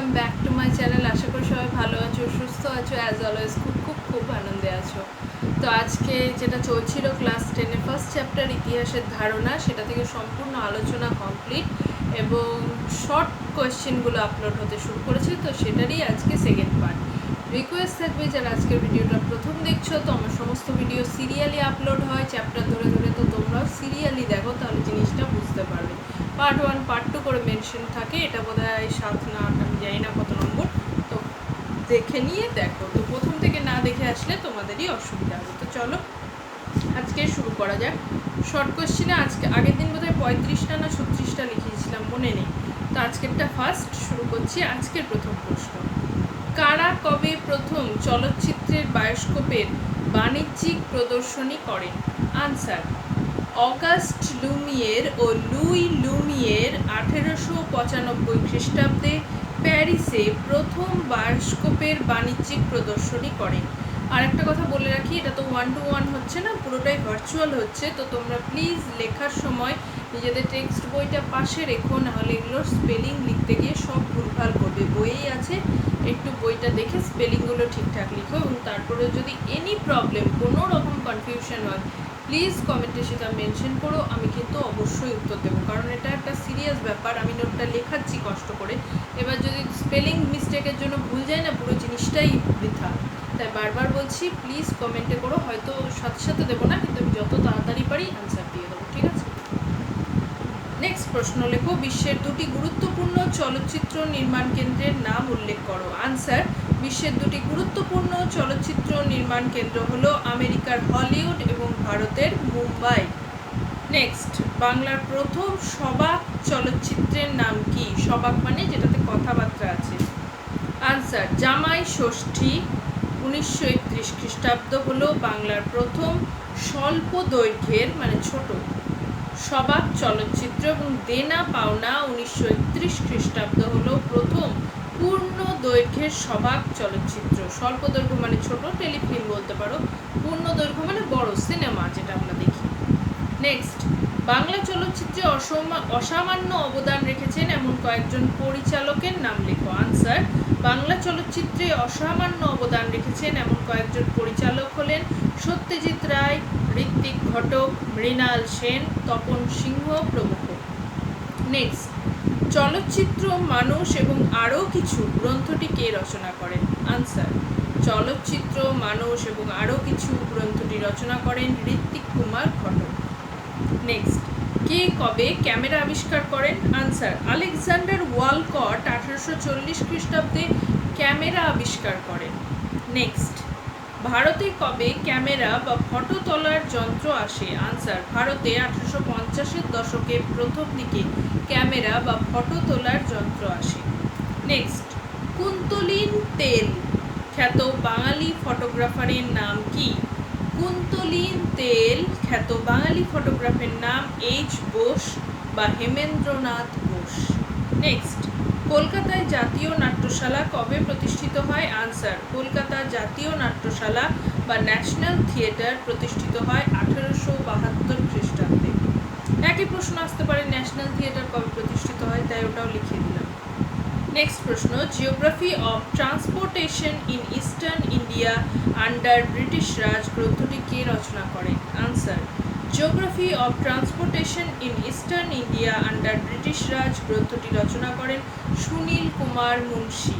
Welcome back to my channel. আশা করি সবাই ভালো আছো, সুস্থ আছো, অ্যাজ অলওয়েজ খুব আনন্দে আছো। তো আজকে যেটা চলছিল ক্লাস 10-এ ফার্স্ট চ্যাপ্টার ইতিহাসের ধারণা, সেটা থেকে সম্পূর্ণ আলোচনা কমপ্লিট এবং শর্ট কোয়েশ্চেনগুলো আপলোড হতে শুরু করেছে। তো সেটারই আজকে সেকেন্ড পার্ট। রিকোয়েস্ট থাকবে যারা আজকের ভিডিওটা প্রথম দেখছো, তো আমার সমস্ত ভিডিও সিরিয়ালি আপলোড হয় চ্যাপ্টার ধরে ধরে, তো তোমরাও সিরিয়ালি দেখো, তাহলে জিনিসটা বুঝতে পারবে। পার্ট 1 পার্ট 2 করে মেনশন থাকে, এটা বোধহয় 7 না 8 আমি জানি না কত নম্বর, তো দেখে নিয়ে দেখো। তো প্রথম থেকে না দেখে আসলে তোমাদেরই অসুবিধা হবে। তো চলো আজকে শুরু করা যাক। শর্ট কোয়েশ্চেনে আজকে আগের দিন বোধহয় 35টা না 36টা লিখিয়েছিলাম, মনে নেই। তো আজকেরটা ফার্স্ট শুরু করছি। আজকের প্রথম প্রশ্ন, কারা কবে প্রথম চলচ্চিত্রের বায়োস্কোপের বাণিজ্যিক প্রদর্শনী করেন? আনসার, অগাস্ট লুমিয়ের ও লুই লুমিয়ের 1895 খ্রিস্টাব্দে প্যারিসে প্রথম বায়োস্কোপের বাণিজ্যিক প্রদর্শনী করেন। আর একটা কথা বলে রাখি, এটা তো 1-to-1 হচ্ছে না, পুরোটাই ভার্চুয়াল হচ্ছে। তো তোমরা প্লিজ লেখার সময় নিজেদের টেক্সট বইটা পাশে রেখো, নাহলে এগুলোর স্পেলিং লিখতে গিয়ে সব ভুলভাল করবে। বইয়েই আছে, একটু বইটা দেখে স্পেলিংগুলো ঠিকঠাক লিখো। এবং তারপরে যদি এনি প্রবলেম, কোনো রকম কনফিউশন হয়, প্লিজ কমেন্টে সেটা মেনশন করো। আমি কিন্তু অবশ্যই উত্তর দেবো, কারণ এটা একটা সিরিয়াস ব্যাপার। আমি নোটটা লেখাচ্ছি কষ্ট করে, এবার যদি স্পেলিং মিস্টেকের জন্য ভুল যায় না, পুরো জিনিসটাই বৃথা। তাই বারবার বলছি, প্লিজ কমেন্টে করো। হয়তো সাথে সাথে দেবো না, কিন্তু আমি যত তাড়াতাড়ি পারি অ্যান্সার দিয়ে দেবো, ঠিক আছে? নেক্সট প্রশ্ন লেখো, বিশ্বের দুটি গুরুত্বপূর্ণ চলচ্চিত্র নির্মাণ কেন্দ্রের নাম উল্লেখ করো। আনসার, বিশ্বের দুটি গুরুত্বপূর্ণ চলচ্চিত্র নির্মাণ কেন্দ্র হলো আমেরিকার হলিউড এবং ভারতের মুম্বাই। নেক্সট, বাংলার প্রথম সবাক চলচ্চিত্রের নাম কি? সবাক মানে যেটাতে কথাবার্তা আছে। আনসার, জামাই ষষ্ঠী 1931 খ্রিস্টাব্দ হলো বাংলার প্রথম স্বল্প দৈর্ঘ্যের মানে ছোট সবাক চলচ্চিত্র, এবং দেনা পাওনা 1931 খ্রিস্টাব্দ হলো প্রথম পূর্ণ দৈর্ঘ্যের সবাক চলচ্চিত্র। স্বল্প দৈর্ঘ্য মানে ছোট, টেলিফিল্ম বলতে পারো। পূর্ণ দৈর্ঘ্য মানে বড় সিনেমা, যেটা আমরা দেখি। নেক্সট, বাংলা চলচ্চিত্রে অসামান্য অবদান রেখেছেন এমন কয়েকজন পরিচালকের নাম লেখো। আনসার, বাংলা চলচ্চিত্রে অসামান্য অবদান রেখেছেন এমন কয়েকজন পরিচালক হলেন সত্যজিৎ রায়, ঋত্বিক ঘটক, মৃণাল সেন, তপন সিংহ প্রমুখ। নেক্সট, চলচ্চিত্র মানুষ এবং আরও কিছু গ্রন্থটি কে রচনা করেন? আনসার, চলচ্চিত্র মানুষ এবং আরও কিছু গ্রন্থটি রচনা করেন ঋত্বিক কুমার ঘটক। নেক্সট, কে কবে ক্যামেরা আবিষ্কার করেন? আনসার, আলেকজান্ডার ওয়ালকট 1840 খ্রিস্টাব্দে ক্যামেরা আবিষ্কার করেন। নেক্সট, ভারতে কবে ক্যামেরা বা ফটো তোলার যন্ত্র আসে? আনসার, ভারতে 1850-এর দশকের প্রথম দিকে ক্যামেরা বা ফটো তোলার যন্ত্র আসে। নেক্সট, কুন্তলিন তেল খ্যাত বাঙালি ফটোগ্রাফারের নাম কি? কুন্তলিন তেল খ্যাত বাঙালি ফটোগ্রাফের নাম এইচ বোস বা হেমেন্দ্রনাথ বোস। নেক্সট, কলকাতায় জাতীয় নাট্যশালা কবে প্রতিষ্ঠিত হয়? আনসার, কলকাতা জাতীয় নাট্যশালা বা ন্যাশনাল থিয়েটার প্রতিষ্ঠিত হয় 1872 খ্রিস্টাব্দে। একই প্রশ্ন আসতে পারে, ন্যাশনাল থিয়েটার কবে প্রতিষ্ঠিত হয়, তাই ওটাও লিখিয়ে দিলাম। নেক্সট প্রশ্ন, geography of transportation in eastern India under British Raj গ্রন্থটি কে রচনা করেন? Answer, geography of transportation in eastern India under British Raj গ্রন্থটি রচনা করেন সুনীল কুমার মুন্সি।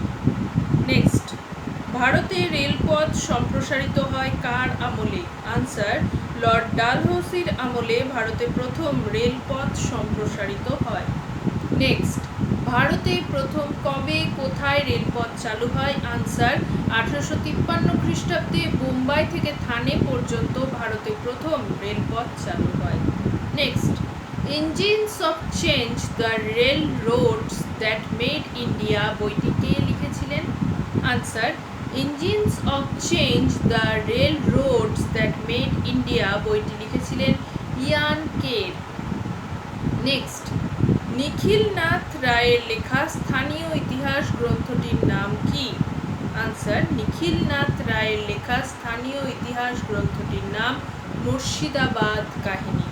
নেক্সট, ভারতে রেলপথ সম্প্রসারিত হয় কার আমলে? আনসার, লর্ড ডালহৌসির আমলে ভারতে প্রথম রেলপথ সম্প্রসারিত হয়। নেক্সট, ভারতে প্রথম কবে কোথায় রেলপথ চালু হয়? আনসার, 1853 খ্রিস্টাব্দে বোম্বাই থেকে থানে পর্যন্ত ভারতে প্রথম রেলপথ চালু হয়। Next, engines of change the railroads that made India বইটি কে লিখেছিলেন? Answer, engines of change the railroads that made India বইটি লিখেছিলেন ইয়ান কের। নেক্সট, নিখিলনাথ রায়ের লেখা স্থানীয় ইতিহাস গ্রন্থটির নাম কি? আনসার, নিখিলনাথ রায়ের লেখা স্থানীয় ইতিহাস গ্রন্থটির নাম মুর্শিদাবাদ কাহিনী।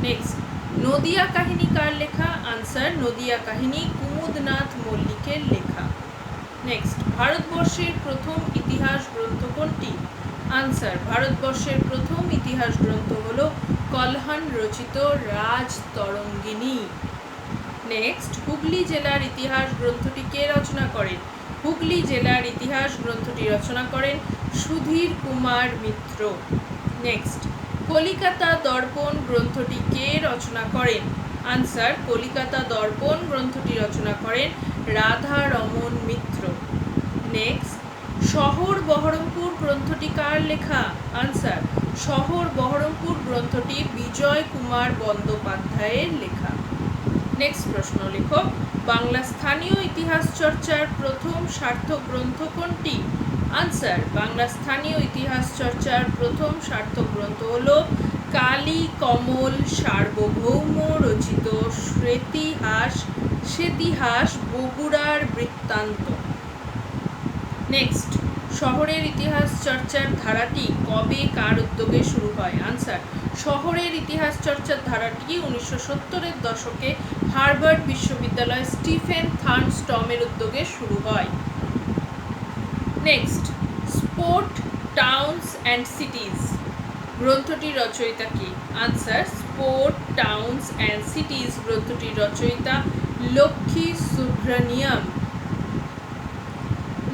নেক্সট, নদিয়া কাহিনী কার লেখা? আনসার, নদিয়া কাহিনী কুমুদনাথ মল্লিকের নাবিকের লেখা। নেক্সট, ভারতবর্ষের প্রথম ইতিহাস গ্রন্থ কোনটি? আনসার, ভারতবর্ষের প্রথম ইতিহাস গ্রন্থ হল কলহান রচিত রাজতরঙ্গিনী। নেক্সট, হুগলি জেলার ইতিহাস গ্রন্থটি কে রচনা করেন? হুগলি জেলার ইতিহাস গ্রন্থটি রচনা করেন সুধীর কুমার মিত্র। নেক্সট, কলিকাতা দর্পণ গ্রন্থটি কে রচনা করেন? আনসার, কলিকাতা দর্পণ গ্রন্থটি রচনা করেন রাধা রমন মিত্র। নেক্সট, শহর বহরমপুর গ্রন্থটি কার লেখা? আনসার, শহর বহরমপুর গ্রন্থটি বিজয় কুমার বন্দ্যোপাধ্যায়ের লেখা। নেক্সট প্রশ্ন লেখো, বাংলা স্থানীয় ইতিহাস চর্চার প্রথম সার্থক গ্রন্থ কোনটি? আনসার, বাংলা স্থানীয় ইতিহাস চর্চার প্রথম সার্থক গ্রন্থ হল কালী কমল সার্বভৌম রচিত শ্বেতিহাস বগুড়ার বৃত্তান্ত। নেক্সট, শহরের ইতিহাস চর্চার ধারাটি কবে কার উদ্যোগে শুরু হয়? আনসার, শহরের ইতিহাস চর্চার ধারাটি 1970-এর দশকে হার্ভার্ড বিশ্ববিদ্যালয় স্টিফেন থার্নস্টমের উদ্যোগে শুরু হয়। Next, sport towns and cities গ্রন্থটির রচয়িতা কি? Answer, sport towns and cities গ্রন্থটির রচয়িতা লক্ষ্মী সুব্রমণিয়ম।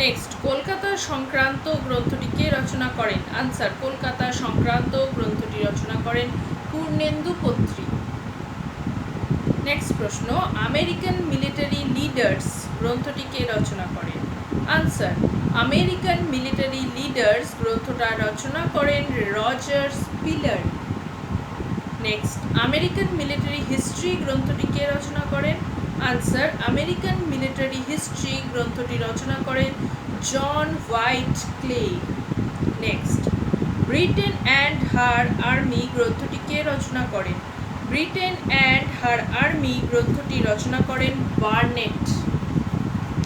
নেক্সট, কলকাতা সংক্রান্ত গ্রন্থটি কে রচনা করেন? আনসার, কলকাতা সংক্রান্ত গ্রন্থটি রচনা করেন পূর্ণেন্দু পত্রী। নেক্সট প্রশ্ন, আমেরিকান মিলিটারি লিডার্স গ্রন্থটি কে রচনা করেন? আনসার, আমেরিকান মিলিটারি লিডার্স গ্রন্থটা রচনা করেন Roger Spiller. Next, American military history গ্রন্থটি কে রচনা করেন? আনসার, আমেরিকান মিলিটারি হিস্ট্রি গ্রন্থটি রচনা করেন John White Clay. Next, Britain and her army গ্রন্থটি কে রচনা করেন? ব্রিটেন অ্যান্ড হার আর্মি গ্রন্থটি রচনা করেন বার্নেট।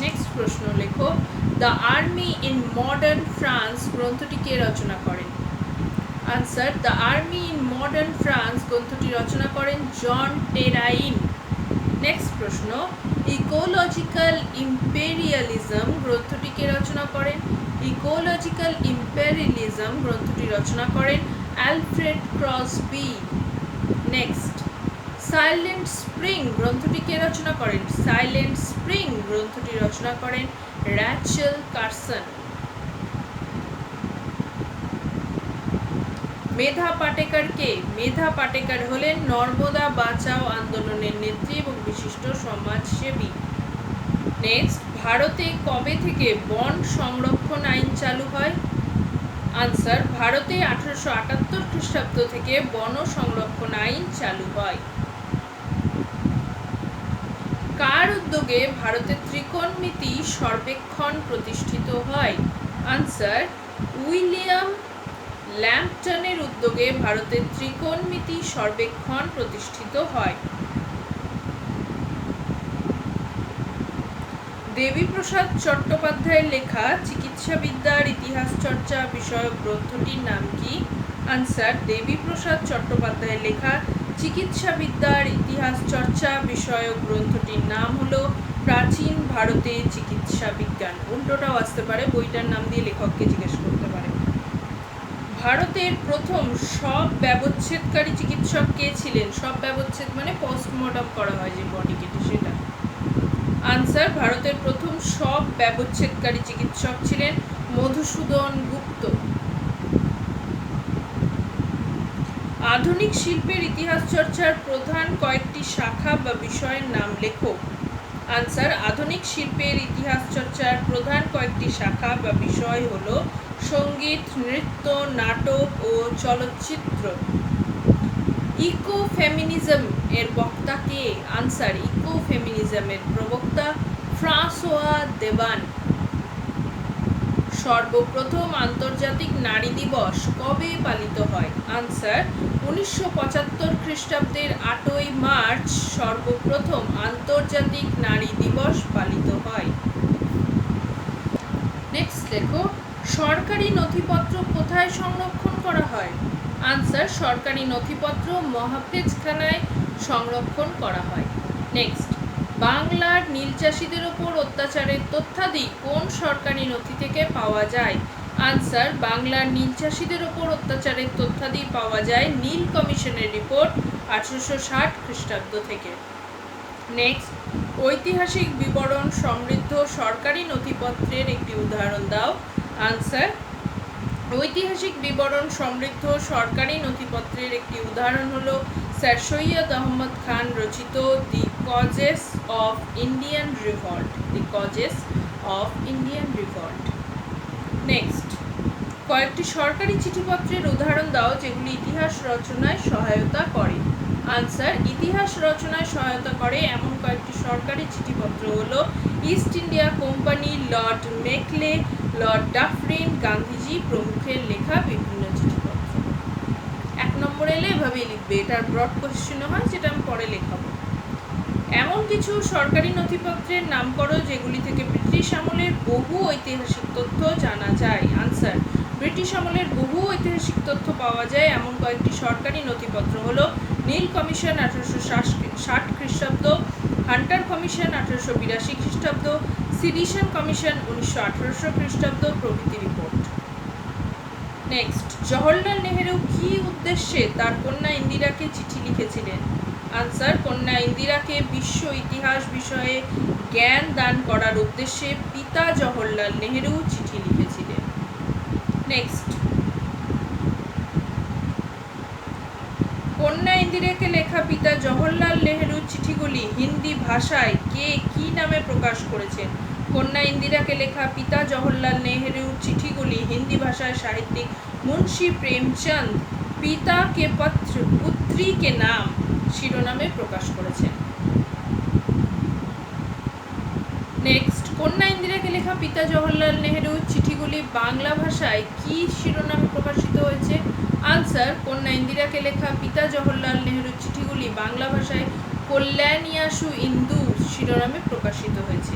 নেক্সট প্রশ্ন লেখো, the army in modern France গ্রন্থটি কে রচনা করেন? Answer, the army in modern France গ্রন্থটি রচনা করেন জন টেরাইন। নেক্সট প্রশ্ন, ইকোলজিক্যাল ইম্পেরিয়ালিজম গ্রন্থটি কে রচনা করেন? ইকোলজিক্যাল ইম্পেরিয়ালিজম গ্রন্থটি রচনা করেন অ্যালফ্রেড ক্রসবি। নেক্সট, সাইলেন্ট স্প্রিং গ্রন্থটি কে রচনা করেন? সাইলেন্ট স্প্রিং গ্রন্থটি রচনা করেন র্যাচেল কারসন। মেধা পাটেকর কে? মেধা পাটেকর হলেন নর্মদা বাঁচাও আন্দোলনের নেত্রী এবং বিশিষ্ট সমাজসেবী। নেক্সট, ভারতে কবে থেকে বন সংরক্ষণ আইন চালু হয়? আনসার, ভারতে 1878 খ্রিস্টাব্দ থেকে বন সংরক্ষণ আইন চালু হয়। কার উদ্যোগে ভারতের ত্রিকোণমিতি সর্বেক্ষণ প্রতিষ্ঠিত হয়? আনসার, উইলিয়াম ল্যাম্পটনের উদ্যোগে ভারতের ত্রিকোণমিতি সর্বেক্ষণ প্রতিষ্ঠিত হয়। দেবীপ্রসাদ চট্টোপাধ্যায়ের লেখা চিকিৎসাবিদ্যার ইতিহাস চর্চা বিষয়ক গ্রন্থটির নাম কি? আনসার, দেবীপ্রসাদ চট্টোপাধ্যায়ের লেখা চিকিৎসাবিদ্যার ইতিহাস চর্চা বিষয়ক গ্রন্থটির নাম হলো প্রাচীন ভারতে চিকিৎসা বিজ্ঞান। উল্টোটাও আসতে পারে, বইটার নাম দিয়ে লেখককে জিজ্ঞেস করতে পারে। ভারতের প্রথম সব ব্যবচ্ছেদকারী চিকিৎসক কে ছিলেন? সব ব্যবচ্ছেদ মানে পোস্টমর্টম করা হয় যে বডি কেটে, সেটা। আনসার, ভারতের প্রথম সব ব্যবচ্ছেদকারী চিকিৎসক ছিলেন মধুসূদন গুপ্ত। আধুনিক শিল্পের ইতিহাস চর্চার প্রধান কয়েকটি শাখা বা বিষয়ের নাম লেখো। আনসার, আধুনিক শিল্পের ইতিহাস চর্চার প্রধান কয়েকটি শাখা বা বিষয় হলো সঙ্গীত, নৃত্য, নাটক ও চলচ্চিত্র। ইকো ফেমিনিজম এর বক্তা কে? আনসার, ইকো ফেমিনিজমের প্রবক্তা ফ্রাঁসোয়া দেবান। সর্বপ্রথম আন্তর্জাতিক নারী দিবস কবে পালিত হয়? আনসার, 1975 খ্রিস্টাব্দের 8ই মার্চ সর্বপ্রথম আন্তর্জাতিক নারী দিবস পালিত হয়। নেক্সট লেখো, সরকারি নথিপত্র কোথায় সংরক্ষণ করা হয়? আনসার, সরকারি নথিপত্র মহাফেজখানায় সংরক্ষণ করা হয়। নেক্সট, বাংলার নীল চাষীদের ওপর অত্যাচারের তথ্যাদি কোন সরকারি নথি থেকে পাওয়া যায়? আনসার, বাংলার নীল চাষীদের ওপর অত্যাচারের তথ্যাদি পাওয়া যায় নীল কমিশনের রিপোর্ট 1860 খ্রিস্টাব্দ থেকে। নেক্সট, ঐতিহাসিক বিবরণ সমৃদ্ধ সরকারি নথিপত্রের একটি উদাহরণ দাও। আনসার, ঐতিহাসিক বিবরণ সমৃদ্ধ সরকারি নথিপত্রের একটি উদাহরণ হলো স্যার সৈয়দ আহমদ খান রচিত the causes of Indian revolt. The causes of Indian revolt. Next, কয়েকটি সরকারি চিঠিপত্রের উদাহরণ দাও যেগুলি ইতিহাস রচনায় সহায়তা করে। আনসার, ইতিহাস রচনায় সহায়তা করে এমন কয়েকটি সরকারি চিঠিপত্র হলো East India company, Lord Macaulay, Lord Dufferin, Gandhiji প্রমুখের লেখা বিভিন্ন চিঠিপত্র। 1 নম্বরে এলে এভাবেই লিখবে, এটার ব্রড কোশ্চেন হয় যেটা আমি পরে লেখাবো। এমন কিছু সরকারি নথিপত্রের নাম করো যেগুলি থেকে ব্রিটিশ আমলের বহু ঐতিহাসিক তথ্য জানা যায়। আনসার, ব্রিটিশ আমলের বহু ঐতিহাসিক তথ্য পাওয়া যায় এমন কয়েকটি সরকারি নথিপত্র হলো নীল কমিশন 1860 খ্রিস্টাব্দ, হান্টার কমিশন 1882 খ্রিস্টাব্দ, সিডিশন কমিশন 1918 খ্রিস্টাব্দ প্রভৃতি রিপোর্ট। নেক্সট, জওহরলাল নেহেরু কি উদ্দেশ্যে তার কন্যা ইন্দিরাকে চিঠি লিখেছিলেন? আনসার, কন্যা ইন্দিরাকে বিশ্ব ইতিহাস বিষয়ে জ্ঞান দান করার উদ্দেশ্যে পিতা জওহরলাল নেহেরু চিঠি লিখেছিলেন। নেক্সট, কন্যা ইন্দিরাকে লেখা পিতা জওহরলাল নেহেরুর চিঠিগুলি হিন্দি ভাষায় কে কি নামে প্রকাশ করেছেন? কন্যা ইন্দিরাকে লেখা পিতা জওহরলাল নেহেরুর চিঠিগুলি হিন্দি ভাষায় সাহিত্যিক মুন্সী প্রেমচন্দ পিতা কে পত্র পুত্রী কে নাম শিরোনামে প্রকাশ করেছেন। নেক্সট, কন্যা ইন্দিরাকে লেখা পিতা জওহরলাল নেহেরুর চিঠিগুলি বাংলা ভাষায় কি শিরোনামে প্রকাশিত হয়েছে? আনসার, কন্যা ইন্দিরাকে লেখা পিতা জওহরলাল নেহেরুর চিঠিগুলি বাংলা ভাষায় কল্যাণীয়াসু ইন্দু শিরোনামে প্রকাশিত হয়েছে।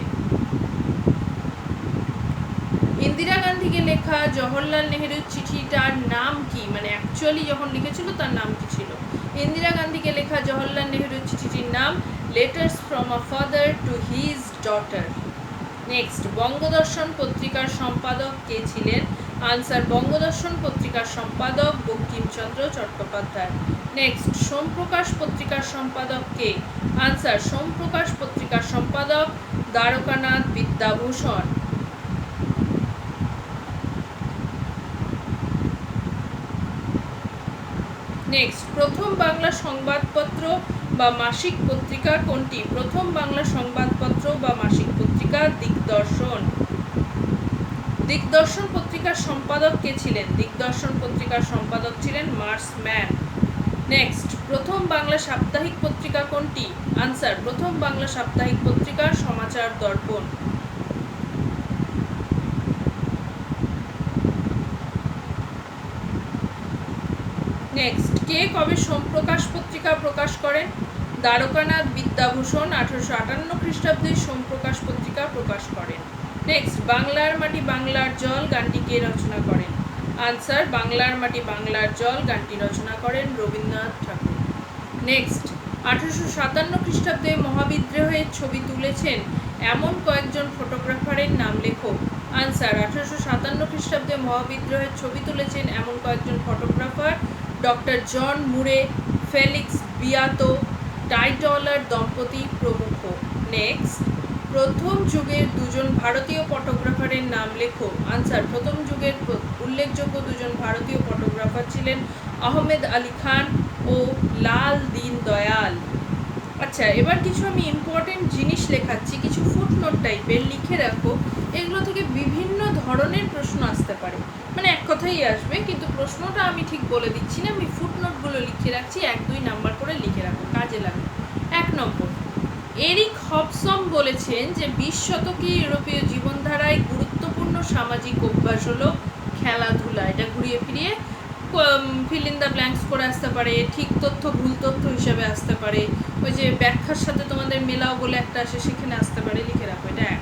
ইন্দিরা গান্ধীকে লেখা জওহরলাল নেহেরুর চিঠিটার নাম কি, মানে অ্যাকচুয়ালি যখন লিখেছিল তার নাম কি ছিল? ইন্দিরা গান্ধীকে লেখা জওহরলাল নেহেরুর চিঠিটির নাম letters from a father to his daughter. Next, Bangadarshan পত্রিকার সম্পাদক কে ছিলেন? আনসার, বঙ্গদর্শন পত্রিকার সম্পাদক বঙ্কিমচন্দ্র চট্টোপাধ্যায়। নেক্সট, সোমপ্রকাশ পত্রিকার সম্পাদক কে? আনসার, সোমপ্রকাশ পত্রিকার সম্পাদক দ্বারকানাথ বিদ্যাভূষণ। নেক্সট, প্রথম বাংলা সংবাদপত্র বা মাসিক পত্রিকা কোনটি? প্রথম বাংলা সংবাদপত্র বা মাসিক পত্রিকা দিগদর্শন। দিগদর্শন পত্রিকার সম্পাদক কে ছিলেন? দিগদর্শন পত্রিকার সম্পাদক ছিলেন মার্সম্যান। নেক্সট, প্রথম বাংলা সাপ্তাহিক পত্রিকা কোনটি? আনসার, প্রথম বাংলা সাপ্তাহিক পত্রিকা সমাচার দর্পণ। নেক্সট, কে কবে সোমপ্রকাশ পত্রিকা প্রকাশ করেন? দ্বারকানাথ বিদ্যাভূষণ 1858 খ্রিস্টাব্দে সোমপ্রকাশ পত্রিকা প্রকাশ করেন। নেক্সট, বাংলার মাটি বাংলার জল গানটি কে রচনা করেন? আনসার, বাংলার মাটি বাংলার জল গানটি রচনা করেন রবীন্দ্রনাথ ঠাকুর। নেক্সট, 1857 খ্রিস্টাব্দে মহাবিদ্রোহের ছবি তুলেছেন এমন কয়েকজন ফটোগ্রাফারের নাম লেখো। আনসার, 1857 খ্রিস্টাব্দে মহাবিদ্রোহের ছবি তুলেছেন এমন কয়েকজন ফটোগ্রাফার ডক্টর জন মুরে, ফেলিক্স বিয়াতো, টাইটলার দম্পতি প্রমুখ। নেক্সট, প্রথম যুগের দুজন ভারতীয় ফটোগ্রাফারের নাম লেখো। আনসার, প্রথম যুগের উল্লেখযোগ্য দুজন ভারতীয় ফটোগ্রাফার ছিলেন আহমেদ আলী খান ও লাল দীন দয়াল। আচ্ছা, এবার কিছু আমি ইম্পর্টেন্ট জিনিস লেখাচ্ছি, কিছু ফুটনোট টাইপের লিখে রাখো। এগুলো থেকে বিভিন্ন ধরনের প্রশ্ন আসতে পারে, মানে এক কথাই আসবে, কিন্তু প্রশ্নটা আমি ঠিক বলে দিচ্ছি না, আমি ফুটনোটগুলো লিখে রাখছি, 1-2 নাম্বার করে লিখে রাখো, কাজে লাগবে। 1 নম্বর, এরিক হবসন বলেছেন যে 20 শতকে ইউরোপীয় জীবনধারায় গুরুত্বপূর্ণ সামাজিক অভ্যাস হলো খেলাধুলা। এটা ঘুরিয়ে ফিরিয়ে ফিল ইন দ্য ব্ল্যাঙ্কস করে আসতে পারে, ঠিক তথ্য ভুল তথ্য হিসাবে আসতে পারে, ওই যে ব্যাখ্যার সাথে তোমাদের মেলাও বলে একটা আসে সেখানে আসতে পারে, লিখে রাখো এটা। 1।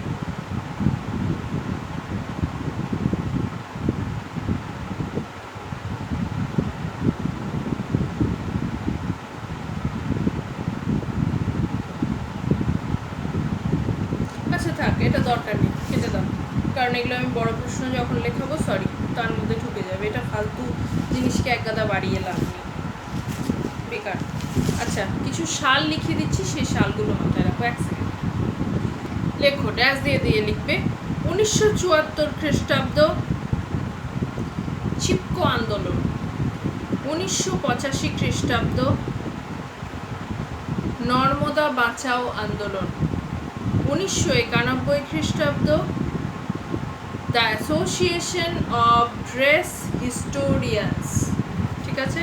দরকার নেই, কেটে দাও, কারণ এগুলো আমি বড় প্রশ্ন যখন লেখাবো সরি তার মধ্যে ঢুকে যাবে, এটা ফালতু জিনিসকে এক গাদা বাড়িয়ে লাভ নেই, বেকার। আচ্ছা, কিছু সাল লিখিয়ে দিচ্ছি, সেই সালগুলো মাথায় রাখো। এক সেকেন্ড লেখো, ড্যাশ দিয়ে দিয়ে লিখবে। 1974 খ্রিস্টাব্দ চিপকো আন্দোলন, 1985 খ্রিস্টাব্দ নর্মদা বাঁচাও আন্দোলন, 1991 খ্রিস্টাব্দ the association of dress historians. ঠিক আছে,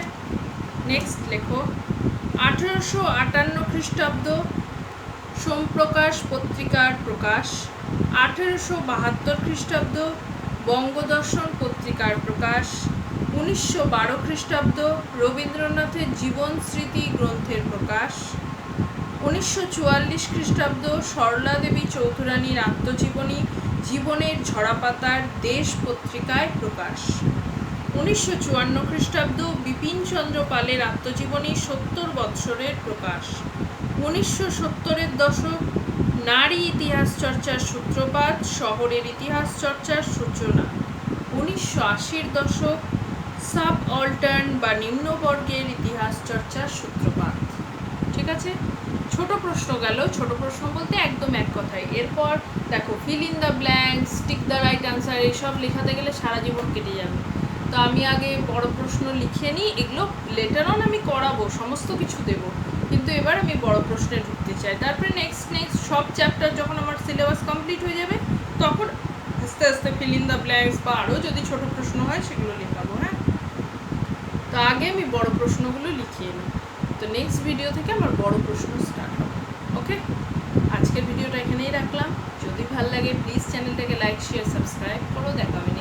নেক্সট লেখো। 1858 খ্রিস্টাব্দ সোমপ্রকাশ পত্রিকার প্রকাশ, 1872 খ্রিস্টাব্দ বঙ্গদর্শন পত্রিকার প্রকাশ, 1912 খ্রিস্টাব্দ রবীন্দ্রনাথের জীবন স্মৃতি গ্রন্থের প্রকাশ, 1944 খ্রিস্টাব্দ সরলা দেবী চৌধুরানীর আত্মজীবনী জীবনের ঝরাপাতার দেশ পত্রিকায় প্রকাশ, 1954 খ্রিস্টাব্দ বিপিনচন্দ্র পালের আত্মজীবনী 70 বৎসরের প্রকাশ, 1970-এর দশক নারী ইতিহাস চর্চার সূত্রপাত, শহরের ইতিহাস চর্চার সূচনা, 1980-র দশক সাবঅল্টার্ন বা নিম্নবর্গের ইতিহাস চর্চার সূত্রপাত। ঠিক আছে, ছোট প্রশ্ন গেল, ছোট প্রশ্ন বলতে একদম এক কথায়। এরপর দেখো fill in the blanks, tick the right answer, এইসব লেখাতে গেলে সারা জীবন কেটে যাবে। তো আমি আগে বড় প্রশ্ন লিখে নিই, এগুলো লেটার অন আমি করাবো, সমস্ত কিছু দেবো, কিন্তু এবার আমি বড় প্রশ্নে ঢুকতে চাই। তারপরে নেক্সট সব চ্যাপ্টার যখন আমার সিলেবাস কমপ্লিট হয়ে যাবে তখন আস্তে আস্তে ফিল ইন দ্য ব্ল্যাঙ্কস বা আরও যদি ছোট প্রশ্ন হয় সেগুলো লেখাবো। হ্যাঁ, তো আগে আমি বড় প্রশ্নগুলো লিখিয়ে নিই, তো নেক্সট ভিডিও থেকে আমার বড় প্রশ্ন স্টার্ট হবে। ওকে, আজকের ভিডিওটা এখানেই রাখলাম। যদি ভালো লাগে প্লিজ চ্যানেলটাকে লাইক শেয়ার সাবস্ক্রাইব করো। দেখা হবে